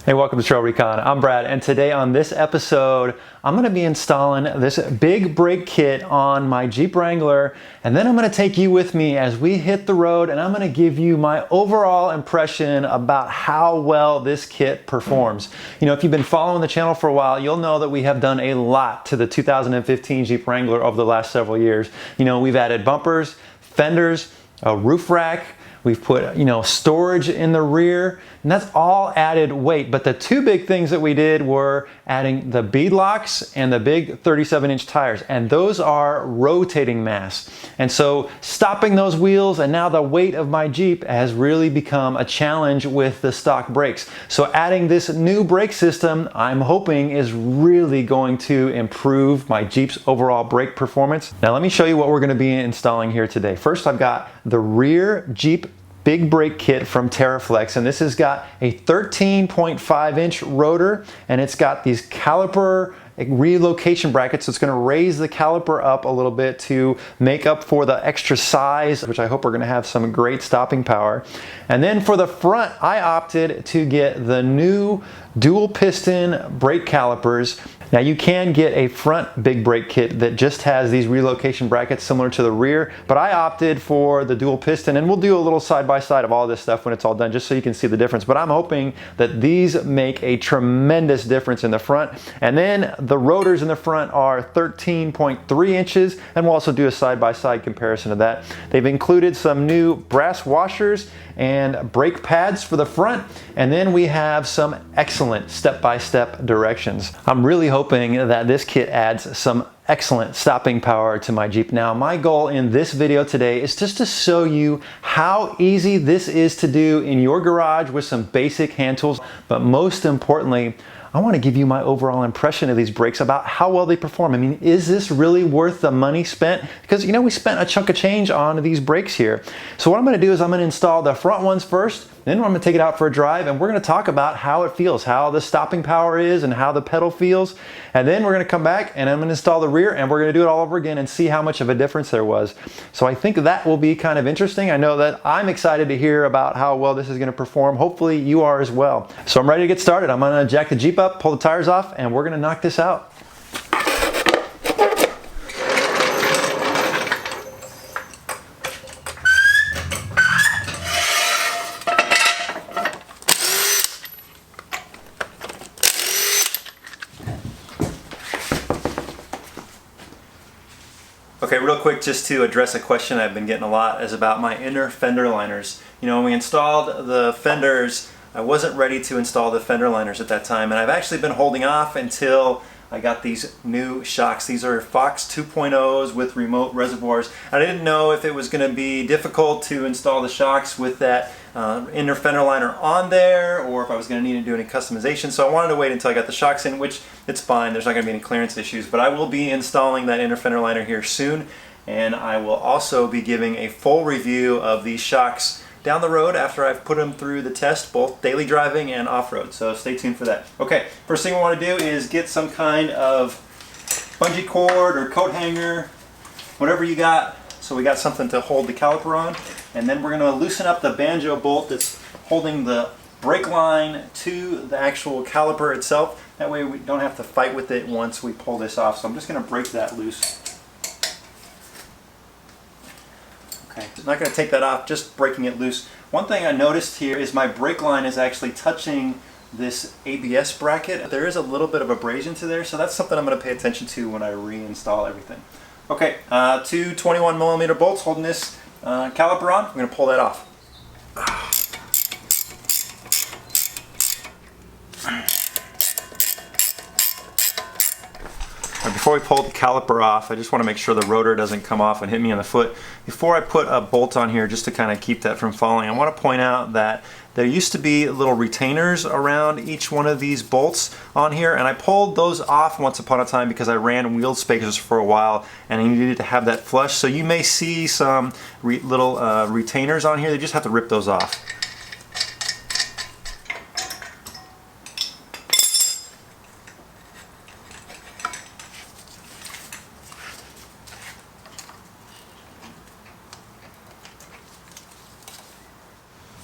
Hey, welcome to Trail Recon. I'm Brad, and today on this episode, I'm going to be installing this big brake kit on my Jeep Wrangler, and then I'm going to take you with me as we hit the road, and I'm going to give you my overall impression about how well this kit performs. You know, if you've been following the channel for a while, you'll know that we have done a lot to the 2015 Jeep Wrangler over the last several years. You know, we've added bumpers, fenders, a roof rack. We've put, storage in the rear, and that's all added weight. But the two big things that we did were adding the bead locks and the big 37-inch tires, and those are rotating mass. And so stopping those wheels, and now the weight of my Jeep has really become a challenge with the stock brakes. So adding this new brake system, I'm hoping, is really going to improve my Jeep's overall brake performance. Now let me show you what we're going to be installing here today. First, I've got the rear Jeep big brake kit from Teraflex, and this has got a 13.5-inch rotor, and it's got these caliper relocation brackets, so it's going to raise the caliper up a little bit to make up for the extra size, which I hope are going to have some great stopping power. And then for the front, I opted to get the new dual piston brake calipers. Now you can get a front big brake kit that just has these relocation brackets similar to the rear, but I opted for the dual piston, and we'll do a little side by side of all this stuff when it's all done, just so you can see the difference. But I'm hoping that these make a tremendous difference in the front. And then the rotors in the front are 13.3 inches, and we'll also do a side by side comparison of that. They've included some new brass washers and brake pads for the front, and then we have some excellent step-by-step directions. I'm really hoping that this kit adds some excellent stopping power to my Jeep. Now, my goal in this video today is just to show you how easy this is to do in your garage with some basic hand tools, but most importantly, I want to give you my overall impression of these brakes, about how well they perform. I mean, is this really worth the money spent? Because, we spent a chunk of change on these brakes here. So what I'm going to do is I'm going to install the front ones first, then I'm going to take it out for a drive, and we're going to talk about how it feels, how the stopping power is, and how the pedal feels. And then we're going to come back and I'm going to install the rear, and we're going to do it all over again and see how much of a difference there was. So I think that will be kind of interesting. I know that I'm excited to hear about how well this is going to perform. Hopefully you are as well. So I'm ready to get started. I'm going to jack the Jeep up, pull the tires off, and we're going to knock this out. Okay, real quick, just to address a question I've been getting a lot, is about my inner fender liners. When we installed the fenders, I wasn't ready to install the fender liners at that time, and I've actually been holding off until I got these new shocks. These are Fox 2.0s with remote reservoirs. I didn't know if it was going to be difficult to install the shocks with that inner fender liner on there, or if I was going to need to do any customization. So I wanted to wait until I got the shocks in, which it's fine. There's not going to be any clearance issues. But I will be installing that inner fender liner here soon, and I will also be giving a full review of these shocks down the road after I've put them through the test, both daily driving and off-road. So stay tuned for that. Okay, first thing we want to do is get some kind of bungee cord or coat hanger, whatever you got. So we got something to hold the caliper on, and then we're going to loosen up the banjo bolt that's holding the brake line to the actual caliper itself. That way we don't have to fight with it once we pull this off. So I'm just going to break that loose. Okay, I'm not going to take that off, just breaking it loose. One thing I noticed here is my brake line is actually touching this ABS bracket. There is a little bit of abrasion to there, so that's something I'm going to pay attention to when I reinstall everything. Okay, two 21mm bolts holding this caliper on. I'm going to pull that off. Before we pull the caliper off, I just want to make sure the rotor doesn't come off and hit me on the foot. Before I put a bolt on here, just to kind of keep that from falling, I want to point out that there used to be little retainers around each one of these bolts on here, and I pulled those off once upon a time because I ran wheel spacers for a while and I needed to have that flush. So you may see some little retainers on here. They just have to rip those off.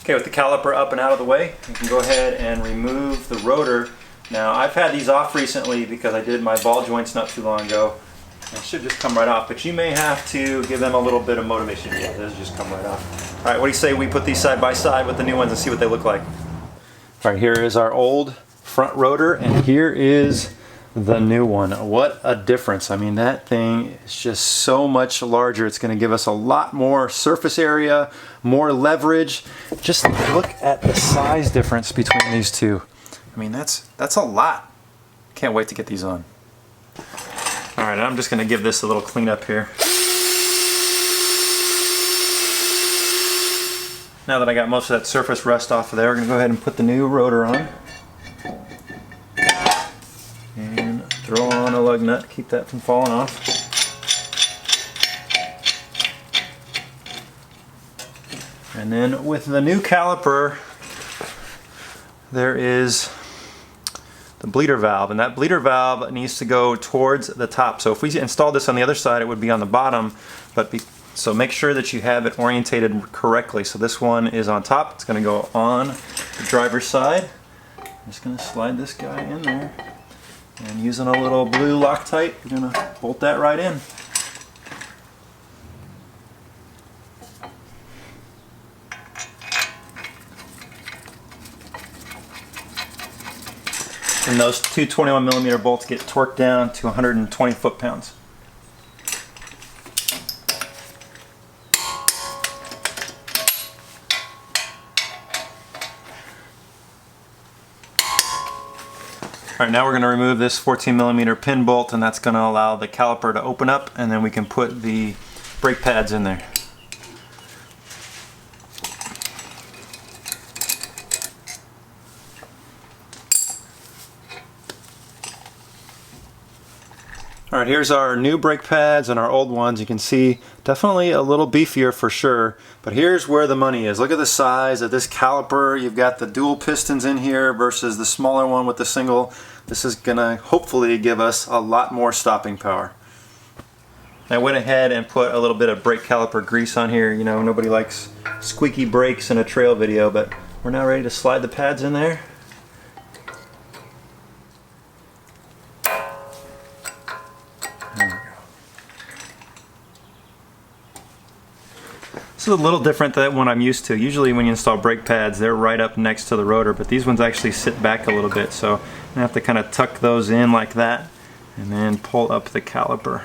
Okay, with the caliper up and out of the way, you can go ahead and remove the rotor. Now, I've had these off recently because I did my ball joints not too long ago. It should just come right off, but you may have to give them a little bit of motivation. Yeah, those just come right off. All right, what do you say we put these side by side with the new ones and see what they look like? All right, here is our old front rotor, and here is the new one. What a difference. I mean, that thing is just so much larger. It's going to give us a lot more surface area, more leverage. Just look at the size difference between these two. I mean, that's a lot. Can't wait to get these on. All right, I'm just going to give this a little cleanup here. Now that I got most of that surface rust off of there, we're going to go ahead and put the new rotor on. And throw on a lug nut, keep that from falling off. And then with the new caliper, there is the bleeder valve, and that bleeder valve needs to go towards the top. So if we installed this on the other side, it would be on the bottom, so make sure that you have it orientated correctly. So this one is on top. It's going to go on the driver's side. I'm just going to slide this guy in there. And using a little blue Loctite, we're going to bolt that right in. And those two 21mm bolts get torqued down to 120 foot-pounds. All right, now we're going to remove this 14mm pin bolt, and that's going to allow the caliper to open up, and then we can put the brake pads in there. All right, here's our new brake pads and our old ones. You can see definitely a little beefier for sure, but here's where the money is. Look at the size of this caliper. You've got the dual pistons in here versus the smaller one with the single. This is gonna hopefully give us a lot more stopping power. I went ahead and put a little bit of brake caliper grease on here. You know, nobody likes squeaky brakes in a trail video, but we're now ready to slide the pads in there. This is a little different than what I'm used to. Usually when you install brake pads, they're right up next to the rotor, but these ones actually sit back a little bit, so I have to kind of tuck those in like that and then pull up the caliper.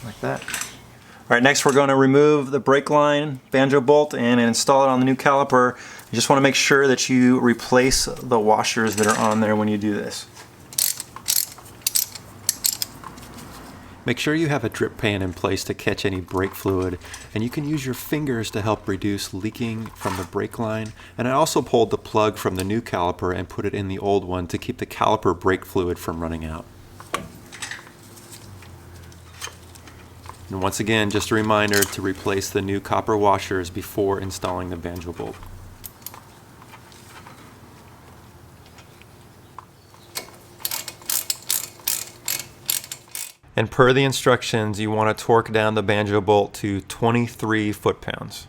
Like that. All right, next we're going to remove the brake line banjo bolt and install it on the new caliper. You just want to make sure that you replace the washers that are on there when you do this. Make sure you have a drip pan in place to catch any brake fluid, and you can use your fingers to help reduce leaking from the brake line. And I also pulled the plug from the new caliper and put it in the old one to keep the caliper brake fluid from running out. And once again, just a reminder to replace the new copper washers before installing the banjo bolt. And per the instructions, you want to torque down the banjo bolt to 23 foot-pounds.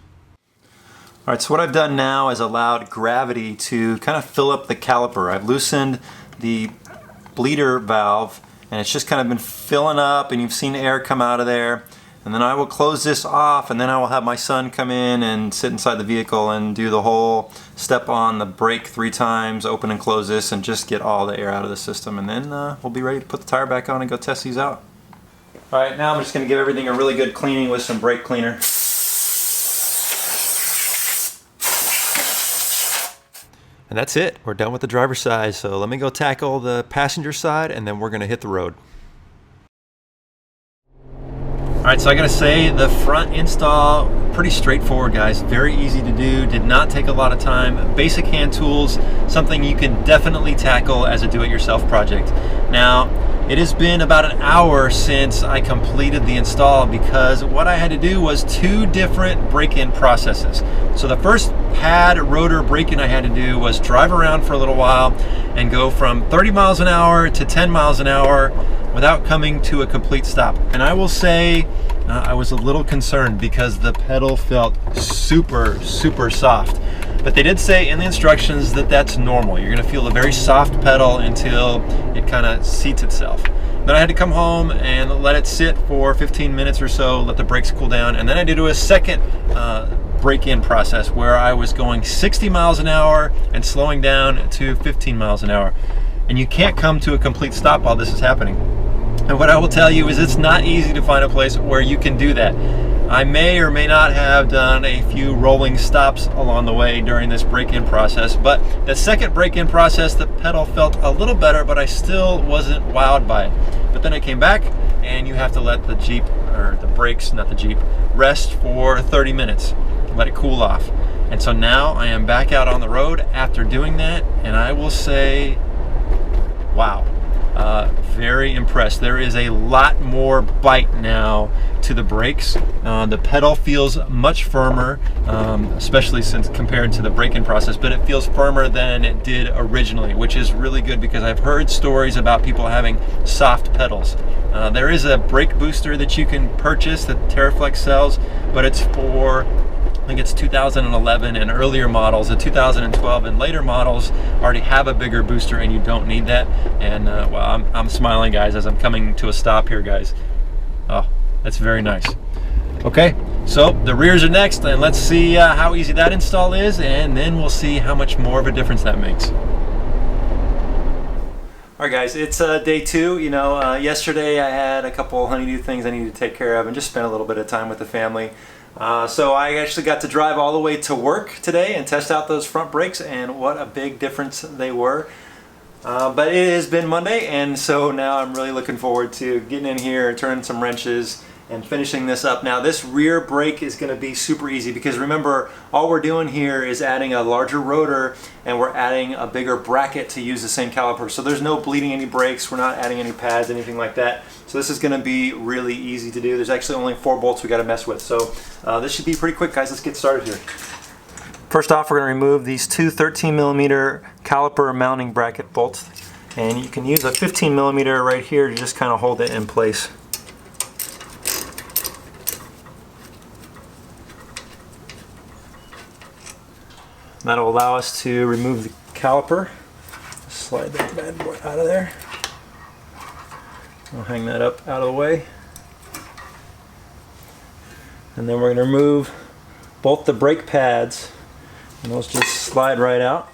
All right, so what I've done now is allowed gravity to kind of fill up the caliper. I've loosened the bleeder valve, and it's just kind of been filling up, and you've seen air come out of there. And then I will close this off, and then I will have my son come in and sit inside the vehicle and do the whole step on the brake 3 times, open and close this, and just get all the air out of the system. And then we'll be ready to put the tire back on and go test these out. All right, now I'm just going to give everything a really good cleaning with some brake cleaner. And that's it. We're done with the driver's side, so let me go tackle the passenger side, and then we're going to hit the road. All right, so I gotta say the front install, pretty straightforward, guys. Very easy to do, did not take a lot of time. Basic hand tools, something you can definitely tackle as a do-it-yourself project. Now, it has been about an hour since I completed the install because what I had to do was 2 different break-in processes. So the first pad rotor break-in I had to do was drive around for a little while and go from 30 miles an hour to 10 miles an hour without coming to a complete stop. And I will say I was a little concerned because the pedal felt super soft. But they did say in the instructions that that's normal. You're gonna feel a very soft pedal until it kind of seats itself. Then I had to come home and let it sit for 15 minutes or so, let the brakes cool down, and then I did a second break-in process where I was going 60 miles an hour and slowing down to 15 miles an hour. And you can't come to a complete stop while this is happening. And what I will tell you is it's not easy to find a place where you can do that. I may or may not have done a few rolling stops along the way during this break-in process, but the second break-in process, the pedal felt a little better, but I still wasn't wowed by it. But then I came back, and you have to let the Jeep, or the brakes, not the Jeep, rest for 30 minutes, let it cool off. And so now I am back out on the road after doing that, and I will say, wow. Very impressed. There is a lot more bite now to the brakes. The pedal feels much firmer, especially since compared to the break-in process, but it feels firmer than it did originally, which is really good because I've heard stories about people having soft pedals. There is a brake booster that you can purchase that Teraflex sells, but it's for, I think it's 2011 and earlier models. The 2012 and later models already have a bigger booster, and you don't need that. And well, I'm smiling, guys, as I'm coming to a stop here, guys. Oh, that's very nice. Okay, so the rears are next, and let's see how easy that install is, and then we'll see how much more of a difference that makes. All right, guys, it's day 2. You know, yesterday I had a couple honeydew things I needed to take care of and just spent a little bit of time with the family. So I actually got to drive all the way to work today and test out those front brakes, and what a big difference they were. But it has been Monday, and so now I'm really looking forward to getting in here, turning some wrenches, and finishing this up. Now this rear brake is going to be super easy because remember, all we're doing here is adding a larger rotor, and we're adding a bigger bracket to use the same caliper. So there's no bleeding any brakes, we're not adding any pads, anything like that. So this is going to be really easy to do. There's actually only 4 bolts we got to mess with. So this should be pretty quick, guys. Let's get started here. First off, we're going to remove these 2 13mm caliper mounting bracket bolts, and you can use a 15mm right here to just kind of hold it in place. That'll allow us to remove the caliper. Slide that bad boy out of there. We'll hang that up out of the way. And then we're going to remove both the brake pads, and those just slide right out.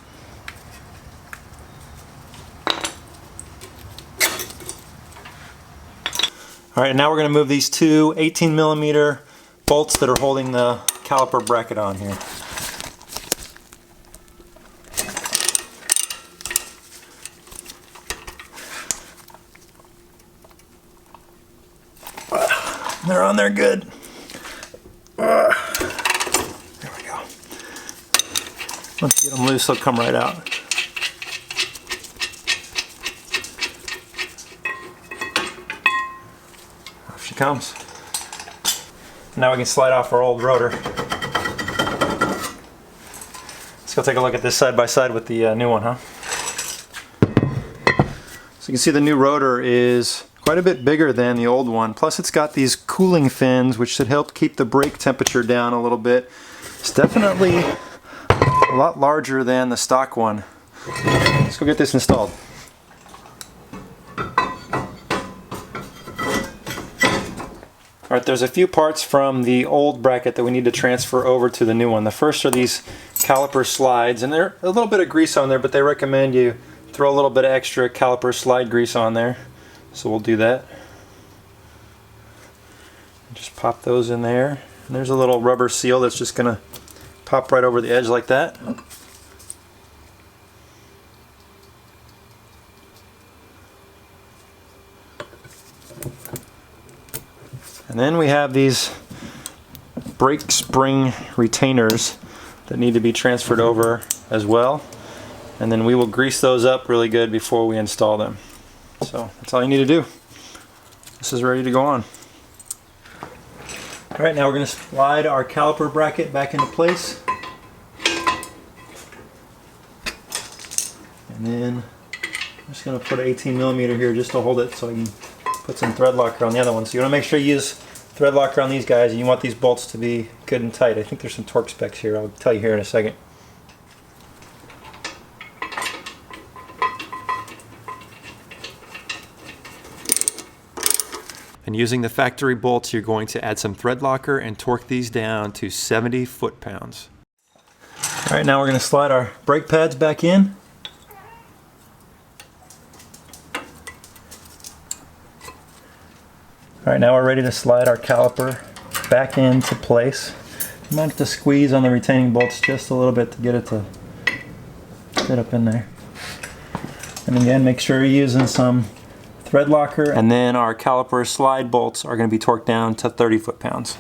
All right, now we're going to move these 2 18mm bolts that are holding the caliper bracket on here. They're on there good. There we go. Once you get them loose, they'll come right out. Off she comes. Now we can slide off our old rotor. Let's go take a look at this side by side with the new one, huh? So you can see the new rotor is quite a bit bigger than the old one. Plus it's got these cooling fins which should help keep the brake temperature down a little bit. It's definitely a lot larger than the stock one. Let's go get this installed. Alright, there's a few parts from the old bracket that we need to transfer over to the new one. The first are these caliper slides, and they're a little bit of grease on there, but they recommend you throw a little bit of extra caliper slide grease on there. So we'll do that. Just pop those in there. And there's a little rubber seal that's just going to pop right over the edge like that. And then we have these brake spring retainers that need to be transferred over as well. And then we will grease those up really good before we install them. So that's all you need to do. This is ready to go on. Alright, now we're going to slide our caliper bracket back into place. And then I'm just going to put an 18mm here just to hold it so I can put some thread locker on the other one. So you want to make sure you use thread locker on these guys, and you want these bolts to be good and tight. I think there's some torque specs here. I'll tell you here in a second. And using the factory bolts, you're going to add some thread locker and torque these down to 70 foot-pounds. All right, now we're going to slide our brake pads back in. All right, now we're ready to slide our caliper back into place. You might have to squeeze on the retaining bolts just a little bit to get it to fit up in there. And again, make sure you're using some thread locker. And then our caliper slide bolts are going to be torqued down to 30 foot-pounds.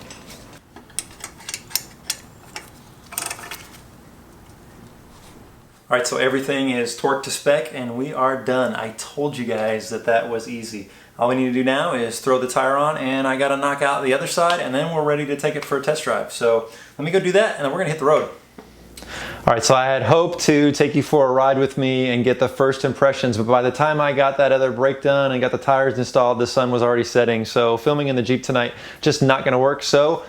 All right, so everything is torqued to spec and we are done. I told you guys that that was easy. All we need to do now is throw the tire on, and I got to knock out the other side, and then we're ready to take it for a test drive. So let me go do that, and then we're going to hit the road. All right, so I had hoped to take you for a ride with me and get the first impressions, but by the time I got that other brake done and got the tires installed, the sun was already setting. So filming in the Jeep tonight, just not going to work. So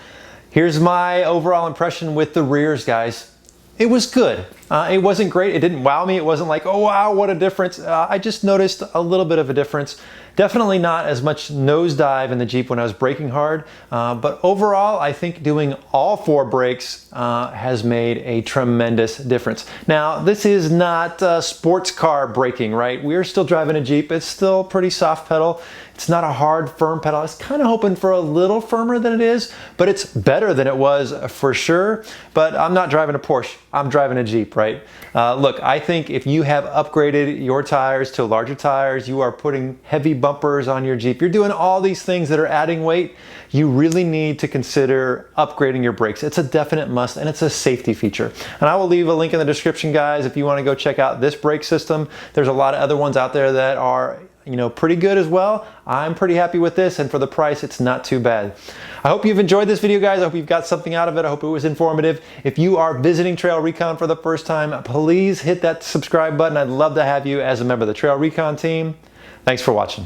here's my overall impression with the rears, guys. It was good. It wasn't great. It didn't wow me. It wasn't like, oh wow, what a difference. I just noticed a little bit of a difference. Definitely not as much nosedive in the Jeep when I was braking hard. But overall, I think doing all 4 brakes has made a tremendous difference. Now, this is not sports car braking, right? We're still driving a Jeep. It's still pretty soft pedal. It's not a hard, firm pedal. I was kind of hoping for a little firmer than it is, but it's better than it was for sure. But I'm not driving a Porsche. I'm driving a Jeep, right? Look, I think if you have upgraded your tires to larger tires, you are putting heavy bumpers on your Jeep, you're doing all these things that are adding weight, you really need to consider upgrading your brakes. It's a definite must, and it's a safety feature. And I will leave a link in the description, guys, if you want to go check out this brake system. There's a lot of other ones out there that are, you know, pretty good as well. I'm pretty happy with this, and for the price, it's not too bad. I hope you've enjoyed this video, guys. I hope you've got something out of it. I hope it was informative. If you are visiting Trail Recon for the first time, please hit that subscribe button. I'd love to have you as a member of the Trail Recon team. Thanks for watching.